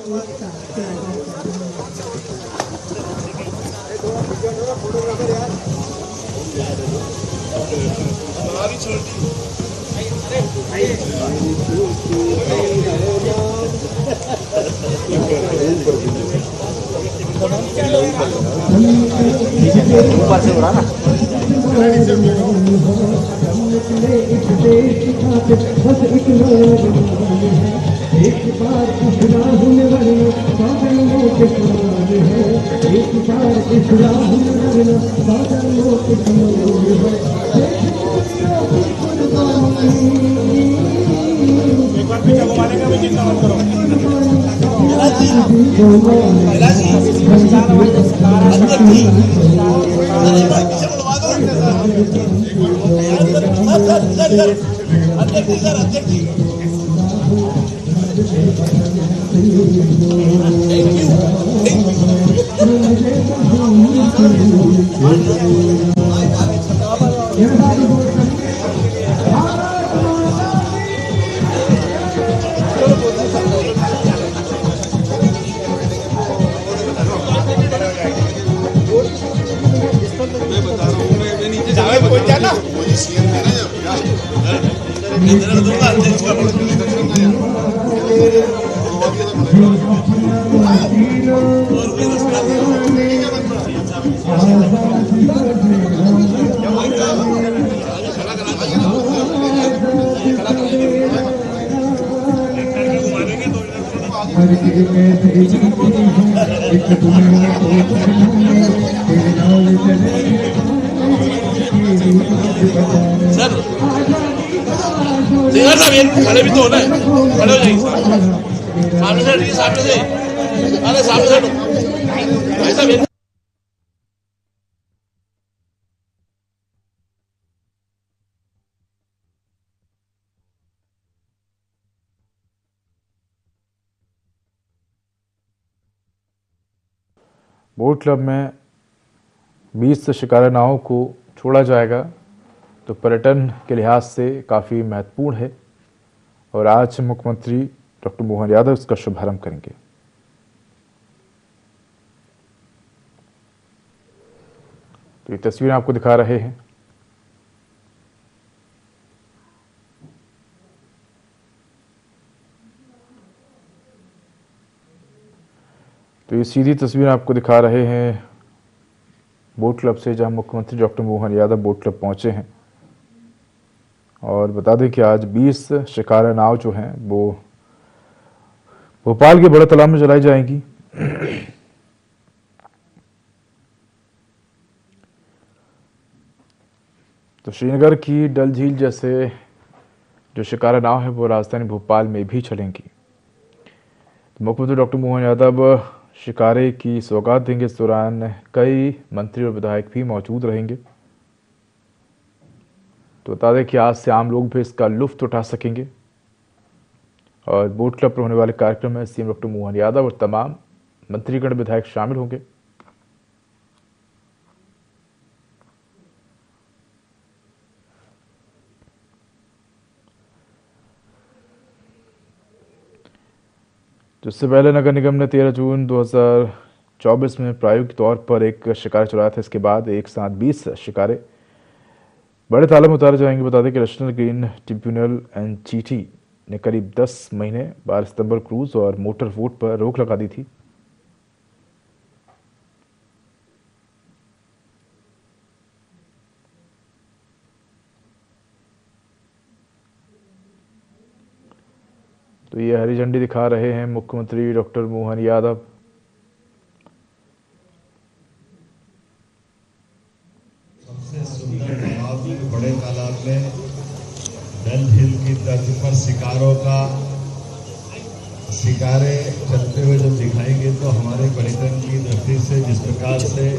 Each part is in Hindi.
ऊपर से उड़ा ना एक बार इकरार होने वाला बादलों के समान है, एक बार इकरार होने वाला बादलों के समान है। एक बार पीछे घुमाने का भी चिंता मत करो। खड़े भी तो होना है, खड़े हो जाइए सामने से, सामने से, अरे सामने से ऐसा भी। बोट क्लब में 20 शिकारा नावों को छोड़ा जाएगा तो पर्यटन के लिहाज से काफ़ी महत्वपूर्ण है और आज मुख्यमंत्री डॉक्टर मोहन यादव इसका शुभारंभ करेंगे। तो ये तस्वीर आपको दिखा रहे हैं। तो ये सीधी तस्वीर आपको दिखा रहे हैं बोट क्लब से, जहां मुख्यमंत्री doctor Mohan Yadav boat club पहुंचे हैं। और बता दें कि आज 20 शिकारा नाव जो हैं वो भोपाल के बड़े तालाब में चलाई जाएंगी। तो श्रीनगर की डल झील जैसे जो शिकारा नाव है वो राजधानी भोपाल में भी चलेंगी। तो मुख्यमंत्री डॉक्टर मोहन यादव शिकारे की सौगात देंगे। इस दौरान कई मंत्री और विधायक भी मौजूद रहेंगे। तो बता दें कि आज से आम लोग भी इसका लुत्फ उठा सकेंगे और बोट क्लब पर होने वाले कार्यक्रम में सीएम डॉक्टर मोहन यादव और तमाम मंत्रीगण विधायक शामिल होंगे। जिससे पहले नगर निगम ने 13 जून 2024 में प्रायोगिक तौर पर एक शिकार चलाया था। इसके बाद एक साथ 20 शिकारे बड़े तालाब में उतारे जाएंगे। बता दें कि नेशनल ग्रीन ट्रिब्यूनल एनजीटी ने करीब 10 महीने 12 सितंबर क्रूज और मोटर बोट पर रोक लगा दी थी। तो ये हरी झंडी दिखा रहे हैं मुख्यमंत्री डॉक्टर मोहन यादव। सबसे सुंदर तालाब बड़े तालाब में डल झील की तर्ज पर शिकारे चलते हुए जब दिखाएंगे तो हमारे पर्यटन की दृष्टि से जिस प्रकार से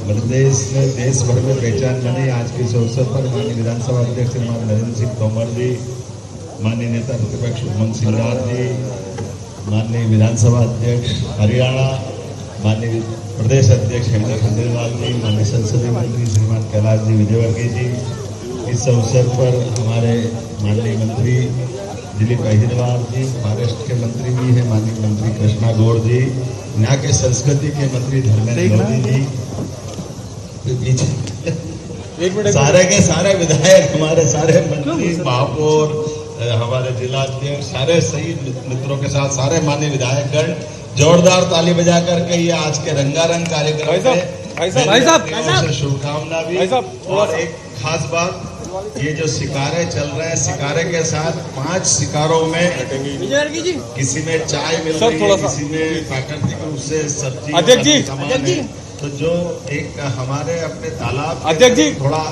प्रदेश में देश भर में पहचान बनी, आज के इस अवसर पर माननीय विधानसभा अध्यक्ष श्रीमान नरेंद्र सिंह तोमर जी, माननीय नेता प्रतिपक्ष उमंग सिंगार जी, माननीय विधानसभा अध्यक्ष हरियाणा, माननीय प्रदेश अध्यक्ष हेमंत खंडेलवाल जी, माननीय संसदीय मंत्री श्रीमान कैलाश जी विजयवर्गीय जी, इस अवसर पर हमारे माननीय मंत्री दिलीप अहिरवार जी, महाराष्ट्र के मंत्री भी हैं, माननीय मंत्री कृष्णा गौड़ जी, यहाँ के संस्कृति के मंत्री धर्मेंद्र मोदी जी, पीछे सारे के सारे विधायक, हमारे सारे मंत्री, महापौर, हमारे जिलाध्यक्ष, सारे सही मित्रों के साथ सारे माननीय विधायकगण, जोरदार ताली बजा करके ये आज के रंगारंग कार्यक्रम में शुभकामना भी। और एक खास बात, ये जो शिकारे चल रहे हैं, शिकारे के साथ 5 शिकारों में किसी में चाय मिल रही है, किसी में प्राकृतिक रूप से सब्जी, अध्यक्ष जी, तो जो एक हमारे अपने तालाब अध्यक्ष जी थोड़ा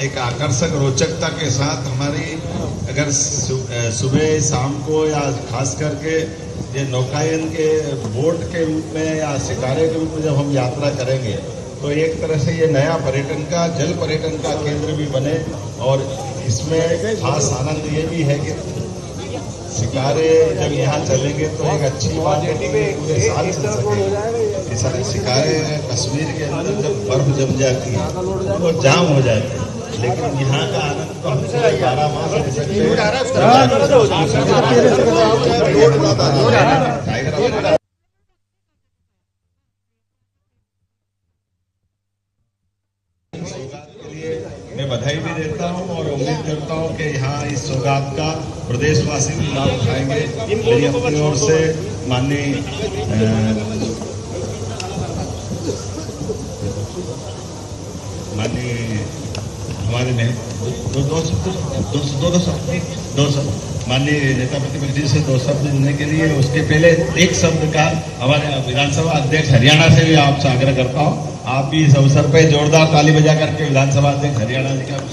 एक आकर्षक रोचकता के साथ हमारी अगर सुबह शाम को या खास करके ये नौकायन के बोट के रूप में या शिकारे के रूप में जब हम यात्रा करेंगे तो एक तरह से ये नया पर्यटन का, जल पर्यटन का केंद्र भी बने। और इसमें खास आनंद ये भी है कि शिकारे जब यहाँ चलेंगे तो एक अच्छी बात है कि पूरे साल चल सके। सारे शिकारे कश्मीर के अंदर जब बर्फ जम जाती है तो जाम हो जाती है, लेकिन यहाँ का आनंद तो हम 12 मास ले सकते हैं। मैं बधाई भी देता हूं और उम्मीद करता हूं कि यहाँ इस सौगात का प्रदेशवासी भी लाभ उठाएंगे। मेरी अपनी ओर से माननीय हमारे में दो शब्द माननीय नेता प्रतिपक्ष जी से 2 शब्द देने के लिए, उसके पहले एक शब्द का हमारे विधानसभा अध्यक्ष हरियाणा से भी आपसे आग्रह करता हूं, आप भी इस अवसर पर जोरदार ताली बजा करके विधानसभा अध्यक्ष हरियाणा जी का कुछ।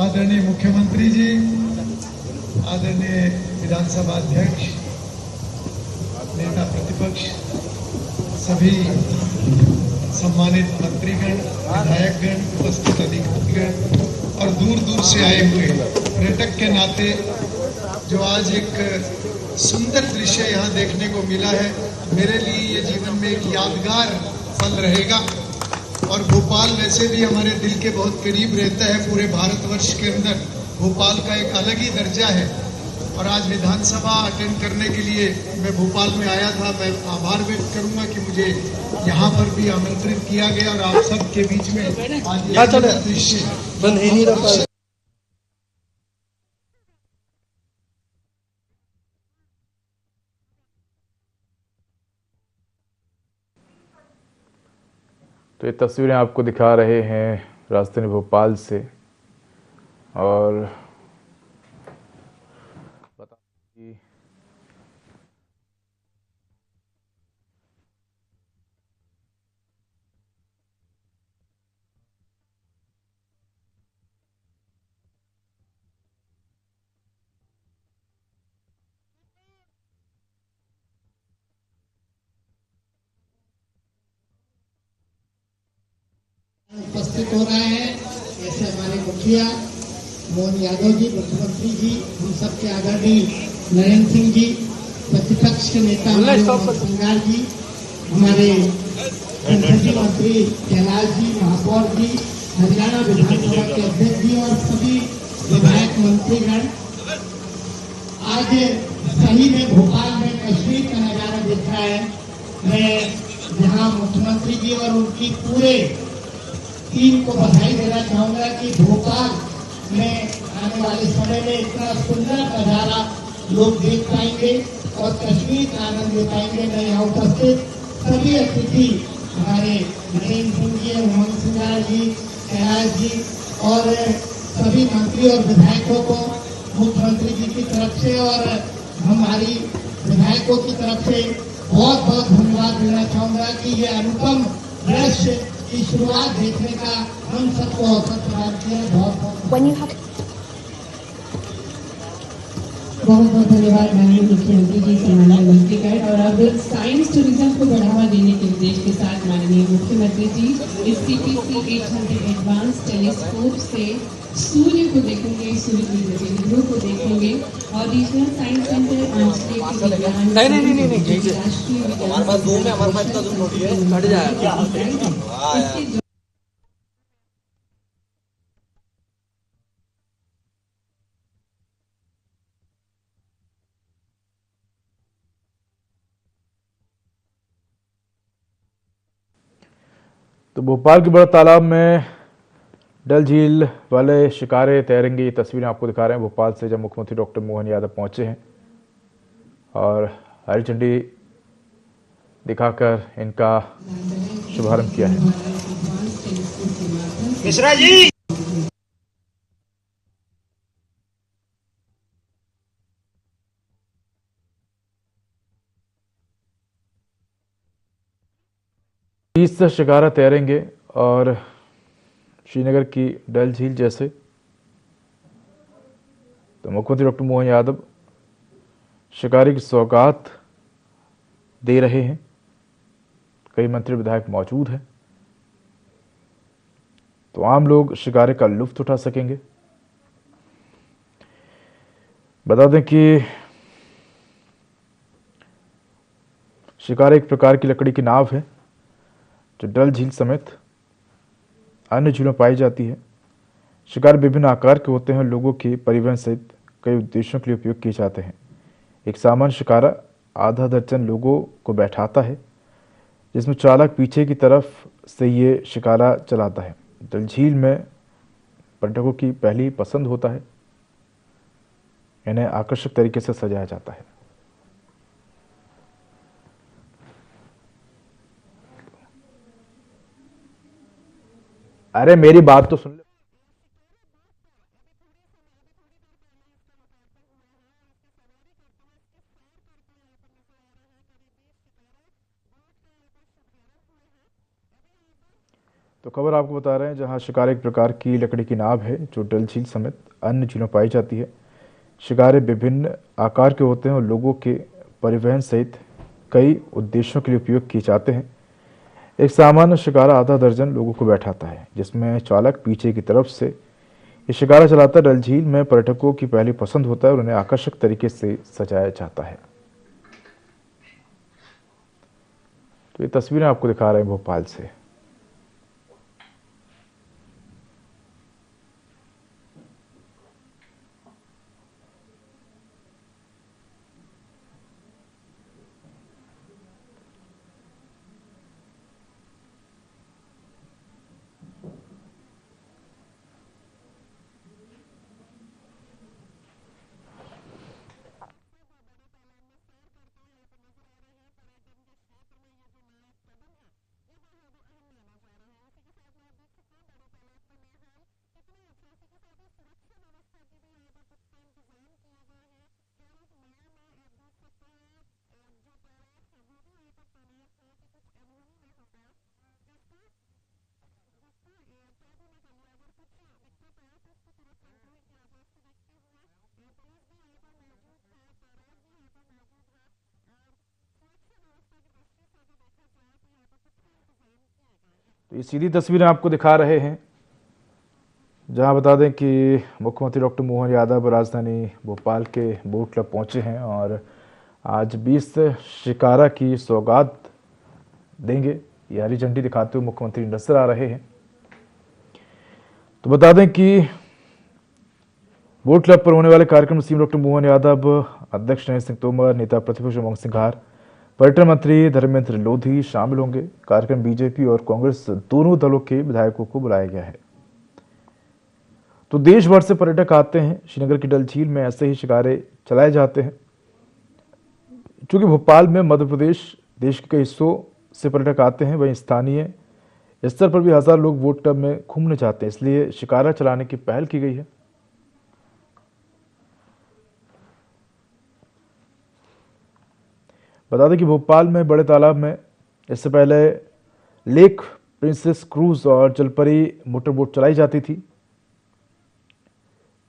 आदरणीय मुख्यमंत्री जी, आदरणीय विधानसभा अध्यक्ष, नेता प्रतिपक्ष, सभी सम्मानित मंत्रीगण, विधायकगण, उपस्थित अधिकारीगण और दूर दूर से आए हुए पर्यटक के नाते जो आज एक सुंदर दृश्य यहाँ देखने को मिला है, मेरे लिए ये जीवन में एक यादगार पल रहेगा। और भोपाल वैसे भी हमारे दिल के बहुत करीब रहता है। पूरे भारतवर्ष के अंदर भोपाल का एक अलग ही दर्जा है। और आज विधानसभा अटेंड करने के लिए मैं भोपाल में आया था। मैं आभार व्यक्त करूंगा कि मुझे यहाँ पर भी आमंत्रित किया गया और आप सब के बीच में आज दृश्य तो ये तस्वीरें आपको दिखा रहे हैं राजधानी भोपाल से। और बता कि उपस्थित हो रहे हैं, जैसे हमारे मुखिया मोहन यादव जी, मुख्यमंत्री जी, हम सबके आदरणीय नरेंद्र सिंह जी, प्रतिपक्ष के नेता सिंगार जी, हमारे संसदीय मंत्री कैलाश जी, महापौर जी, हरियाणा विधानसभा के अध्यक्ष जी और सभी विधायक मंत्रीगण। आज सही में भोपाल में कश्मीर का नजारा दिख रहा है। मैं यहाँ मुख्यमंत्री जी और उनकी पूरे टीम को बधाई देना चाहूंगा कि भोपाल में आने वाले समय में इतना सुंदर नजारा लोग देख पाएंगे और कश्मीर का आनंद ले पाएंगे। मैं यहाँ उपस्थित सभी अतिथि हमारे नरेंद्र सिंह जी, मोहन सिंगार जी, कैलाश जी और सभी मंत्री और विधायकों को मुख्यमंत्री जी की तरफ से और हमारी विधायकों की तरफ से बहुत बहुत धन्यवाद देना चाहूंगा कि ये अनुपम दृश्य की शुरुआत देखने का हम सबको अवसर प्रदान किया। बहुत बहुत धन्यवाद माननीय मुख्यमंत्री जी से, माननीय मंत्रीगण। और अब साइंस टूरिज्म को बढ़ावा देने के उद्देश्य के साथ माननीय मुख्यमंत्री जी इस CPC 800 एडवांस टेलीस्कोप से सूर्य को देखेंगे, सूर्य की गतिविधियों को देखेंगे और रीजनल साइंस सेंटर आंचलिक विज्ञान राष्ट्रीय विज्ञान तो भोपाल के बड़ा तालाब में डल झील वाले शिकारे तैरेंगे, ये तस्वीरें आपको दिखा रहे हैं भोपाल से, जब मुख्यमंत्री डॉक्टर मोहन यादव पहुंचे हैं और हरी झंडी दिखाकर इनका शुभारंभ किया है। मिश्रा जी, इस शिकारा तैरेंगे और श्रीनगर की डल झील जैसे, तो मुख्यमंत्री डॉक्टर मोहन यादव शिकारी की सौगात दे रहे हैं। कई मंत्री विधायक मौजूद हैं, तो आम लोग शिकारे का लुत्फ उठा सकेंगे। बता दें कि शिकार एक प्रकार की लकड़ी की नाव है जो डल झील समेत अन्य झीलों में पाई जाती है। शिकार विभिन्न आकार के होते हैं, लोगों के परिवहन सहित कई उद्देश्यों के लिए उपयोग किए जाते हैं। एक सामान्य शिकारा आधा दर्जन लोगों को बैठाता है, जिसमें चालक पीछे की तरफ से ये शिकारा चलाता है। डल झील में पर्यटकों की पहली पसंद होता है। इन्हें आकर्षक तरीके से सजाया जाता है। अरे मेरी बात तो सुन ले। तो खबर आपको बता रहे हैं, जहां शिकार एक प्रकार की लकड़ी की नाव है जो डल झील समेत अन्य झीलों पाई जाती है। शिकारे विभिन्न आकार के होते हैं और लोगों के परिवहन सहित कई उद्देश्यों के लिए उपयोग किए जाते हैं। एक सामान्य शिकारा आधा दर्जन लोगों को बैठाता है, जिसमें चालक पीछे की तरफ से ये शिकारा चलाता है। डल झील में पर्यटकों की पहली पसंद होता है और उन्हें आकर्षक तरीके से सजाया जाता है। तो ये तस्वीरें आपको दिखा रहे हैं भोपाल से। तो ये सीधी तस्वीरें आपको दिखा रहे हैं, जहां बता दें कि मुख्यमंत्री डॉक्टर मोहन यादव राजधानी भोपाल के बोट क्लब पहुंचे हैं और आज 20 शिकारा की सौगात देंगे। ये हरी झंडी दिखाते हुए मुख्यमंत्री नजर आ रहे हैं। तो बता दें कि बोट क्लब पर होने वाले कार्यक्रम में सीएम डॉक्टर मोहन यादव, अध्यक्ष नरेंद्र सिंह तोमर, नेता प्रतिपक्ष उमंग सिंघार, पर्यटन मंत्री धर्मेंद्र लोधी शामिल होंगे। कार्यक्रम बीजेपी और कांग्रेस दोनों दलों के विधायकों को बुलाया गया है। तो देश भर से पर्यटक आते हैं। श्रीनगर की डल झील में ऐसे ही शिकारे चलाए जाते हैं। चूंकि भोपाल में मध्य प्रदेश देश के कई हिस्सों से पर्यटक आते हैं, वहीं स्थानीय स्तर पर भी हजार लोग बोट क्लब में घूमने जाते हैं, इसलिए शिकारा चलाने की पहल की गई है। बता दें कि भोपाल में बड़े तालाब में इससे पहले लेक प्रिंसेस क्रूज और जलपरी मोटर बोट चलाई जाती थी।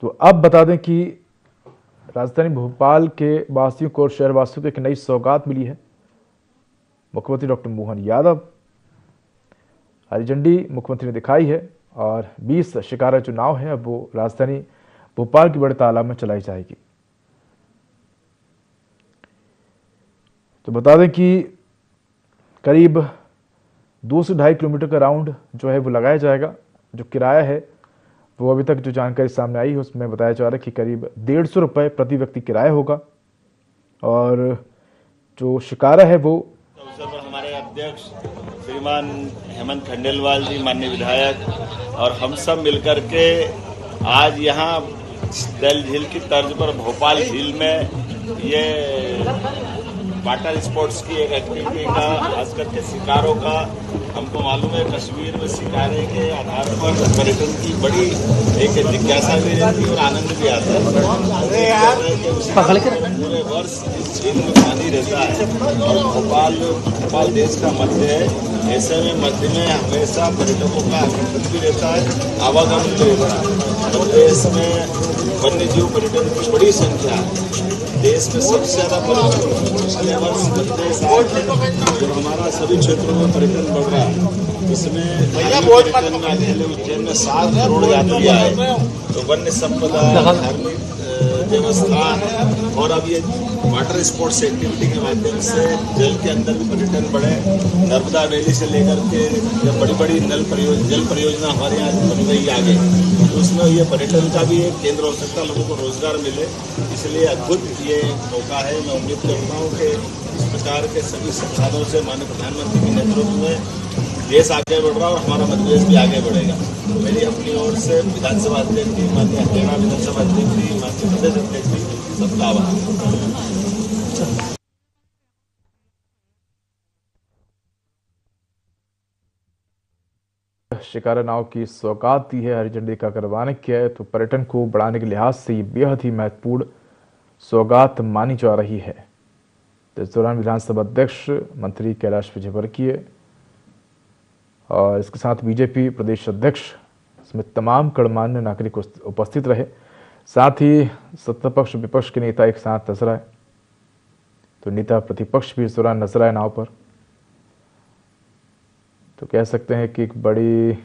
तो अब बता दें कि राजधानी भोपाल के वासियों को और शहरवासियों को एक नई सौगात मिली है। मुख्यमंत्री डॉक्टर मोहन यादव, हरी झंडी मुख्यमंत्री ने दिखाई है और 20 शिकारा जो नाव है अब वो राजधानी भोपाल के बड़े तालाब में चलाई जाएगी। तो बता दें कि करीब 2 से 2.5 किलोमीटर का राउंड जो है वो लगाया जाएगा। जो किराया है वो अभी तक जो जानकारी सामने आई है उसमें बताया जा रहा है कि करीब 150 रुपये प्रति व्यक्ति किराया होगा और जो शिकारा है वो अवसर पर हमारे अध्यक्ष श्रीमान हेमंत खंडेलवाल जी माननीय विधायक और हम सब मिलकर के आज यहाँ डल झील की तर्ज पर भोपाल झील में ये वाटर स्पोर्ट्स की एक एक्टिविटी का, खास करके शिकारों का, हमको मालूम है कश्मीर में शिकारे के आधार पर पर्यटन की बड़ी एक जिज्ञासा भी रहती है और आनंद भी आता है। पूरे वर्ष इस झील में पानी रहता है और भोपाल देश का मध्य है। ऐसे में मध्य में हमेशा पर्यटकों का आगमन भी रहता है, आवागमन भी रहता है। और देश में वन्य जीव पर्यटन की बड़ी संख्या है। देश में सबसे ज्यादा पर्यटन अगले वर्ष जब हमारा सभी क्षेत्रों में पर्यटन बढ़ रहा है, इसमें पर्यटन में अकेले उज्जैन में 7 करोड़ यात्री आए, तो वन्य संपदा, धार्मिक देवस्थान और अब ये वाटर स्पोर्ट्स एक्टिविटी के माध्यम से जल के अंदर भी पर्यटन बढ़े। नर्मदा वैली से लेकर के जब बड़ी बड़ी जल परियोजना हमारे यहाँ बन गई आगे, तो उसमें ये पर्यटन का भी एक केंद्र हो सकता है, लोगों को रोजगार मिले। इसलिए अद्भुत ये मौका है। मैं उम्मीद करता हूँ कि इस प्रकार के सभी संसाधनों से माननीय प्रधानमंत्री के नेतृत्व में देश आगे बढ़ रहा है और हमारा मध्य प्रदेश भी आगे बढ़ेगा। मेरी अपनी ओर से विधानसभा अध्यक्ष जी, माननीय हरियाणा विधानसभा अध्यक्ष जी, माननीय प्रदेश अध्यक्ष जी, सबका आभार। शिकारा नाव की सौगात दी है, हरी झंडी का रवाना किया है, तो पर्यटन को बढ़ाने के लिहाज से ये बेहद ही महत्वपूर्ण सौगात मानी जा रही है। तो इस दौरान विधानसभा अध्यक्ष मंत्री कैलाश विजयवर्गीय और इसके साथ बीजेपी प्रदेश अध्यक्ष समेत तमाम गणमान्य नागरिक उपस्थित रहे। साथ ही सत्ता पक्ष विपक्ष के नेता एक साथ नजर आए, तो नेता प्रतिपक्ष भी इस दौरान नजर आए नाव पर। तो कह सकते हैं कि एक बड़ी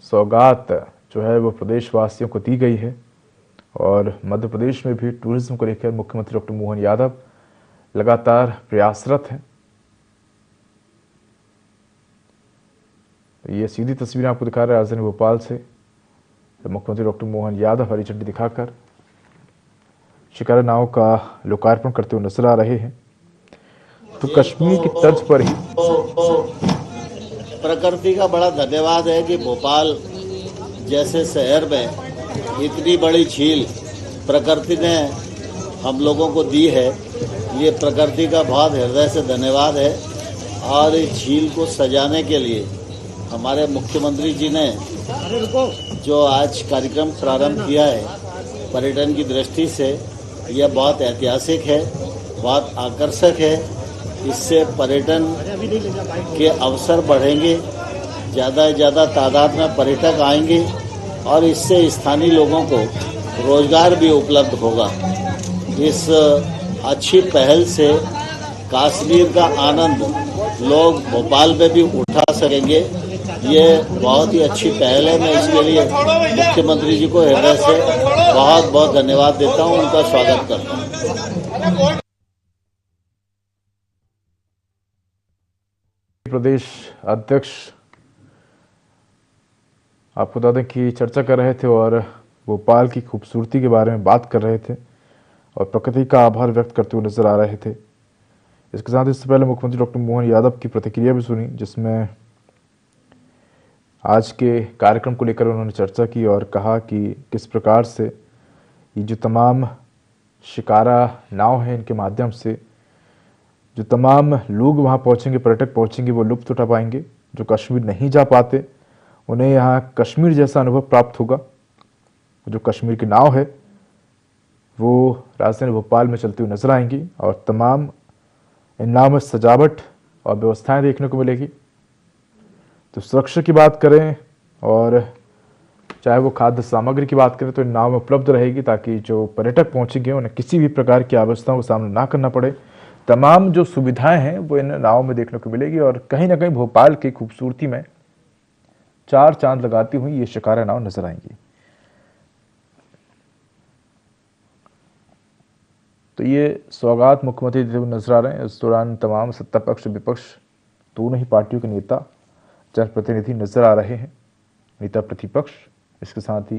सौगात जो है वो प्रदेशवासियों को दी गई है और मध्य प्रदेश में भी टूरिज्म को लेकर मुख्यमंत्री डॉक्टर मोहन यादव लगातार प्रयासरत हैं। ये सीधी तस्वीर आपको दिखा रहे हैं राजधानी भोपाल से। मुख्यमंत्री डॉक्टर मोहन यादव हरी झंडी दिखाकर शिकारा नाव का लोकार्पण करते हुए नजर आ रहे हैं। तो कश्मीर की तर्ज पर ही प्रकृति का बड़ा धन्यवाद है कि भोपाल जैसे शहर में इतनी बड़ी झील प्रकृति ने हम लोगों को दी है। ये प्रकृति का बहुत हृदय से धन्यवाद है। और इस झील को सजाने के लिए हमारे मुख्यमंत्री जी ने जो आज कार्यक्रम प्रारंभ किया है पर्यटन की दृष्टि से, यह बहुत ऐतिहासिक है, बहुत आकर्षक है। इससे पर्यटन के अवसर बढ़ेंगे, ज़्यादा से ज़्यादा तादाद में पर्यटक आएंगे और इससे स्थानीय लोगों को रोजगार भी उपलब्ध होगा। इस अच्छी पहल से कश्मीर का आनंद लोग भोपाल में भी उठा सकेंगे। ये बहुत ही अच्छी पहल है। मैं इसके लिए मुख्यमंत्री जी को हृदय से बहुत बहुत धन्यवाद देता हूँ, उनका स्वागत करता हूँ। प्रदेश अध्यक्ष आपको बता दें कि चर्चा कर रहे थे और भोपाल की खूबसूरती के बारे में बात कर रहे थे और प्रकृति का आभार व्यक्त करते हुए नजर आ रहे थे। इसके साथ इससे पहले मुख्यमंत्री डॉक्टर मोहन यादव की प्रतिक्रिया भी सुनी, जिसमें आज के कार्यक्रम को लेकर उन्होंने चर्चा की और कहा कि किस प्रकार से ये जो तमाम शिकारा नाव है, इनके माध्यम से जो तमाम लोग वहाँ पहुँचेंगे, पर्यटक पहुँचेंगे, वो लुत्फ उठा पाएंगे। जो कश्मीर नहीं जा पाते उन्हें यहाँ कश्मीर जैसा अनुभव प्राप्त होगा। जो कश्मीर की नाव है वो राजधानी भोपाल में चलती हुई नजर आएंगी और तमाम इन नाव में सजावट और व्यवस्थाएं देखने को मिलेगी। तो सुरक्षा की बात करें और चाहे वो खाद्य सामग्री की बात करें तो इन नाव में उपलब्ध रहेगी, ताकि जो पर्यटक पहुंचेंगे उन्हें किसी भी प्रकार की आवश्यकताओं का सामना ना करना पड़े। तमाम जो सुविधाएं हैं वो इन नाव में देखने को मिलेगी और कहीं ना कहीं भोपाल की खूबसूरती में 4 चांद लगाती हुई ये शिकारा नाव नजर आएंगी। तो ये सौगात मुख्यमंत्री देते हुए नजर आ रहे हैं। इस दौरान तमाम सत्ता पक्ष विपक्ष दोनों ही पार्टियों के नेता जनप्रतिनिधि नजर आ रहे हैं, नेता प्रतिपक्ष। इसके साथ ही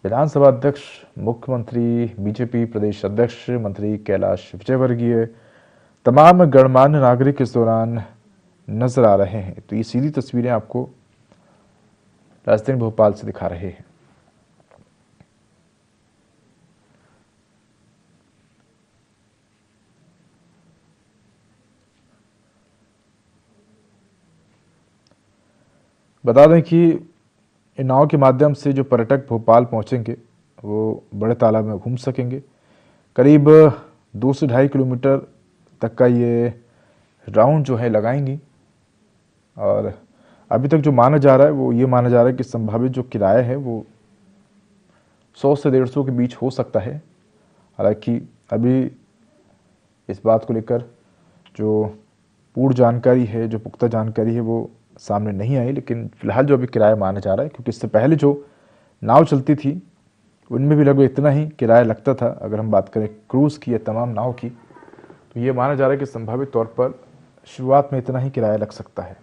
विधानसभा अध्यक्ष, मुख्यमंत्री, बीजेपी प्रदेश अध्यक्ष मंत्री कैलाश विजयवर्गीय, तमाम गणमान्य नागरिक इस दौरान नजर आ रहे हैं। तो ये सीधी तस्वीरें आपको राजधानी भोपाल से दिखा रहे हैं। बता दें कि इन नाव के माध्यम से जो पर्यटक भोपाल पहुंचेंगे वो बड़े तालाब में घूम सकेंगे। करीब 2 से 2.5 किलोमीटर तक का ये राउंड जो है लगाएंगी। और अभी तक जो माना जा रहा है वो ये माना जा रहा है कि संभावित जो किराया है वो 100 से 150 के बीच हो सकता है। हालांकि अभी इस बात को लेकर जो पूर्ण जानकारी है, जो पुख्ता जानकारी है वो सामने नहीं आई, लेकिन फिलहाल जो अभी किराया माना जा रहा है, क्योंकि इससे पहले जो नाव चलती थी उनमें भी लगभग इतना ही किराया लगता था। अगर हम बात करें क्रूज़ की या तमाम नाव की, तो ये माना जा रहा है कि संभावित तौर पर शुरुआत में इतना ही किराया लग सकता है।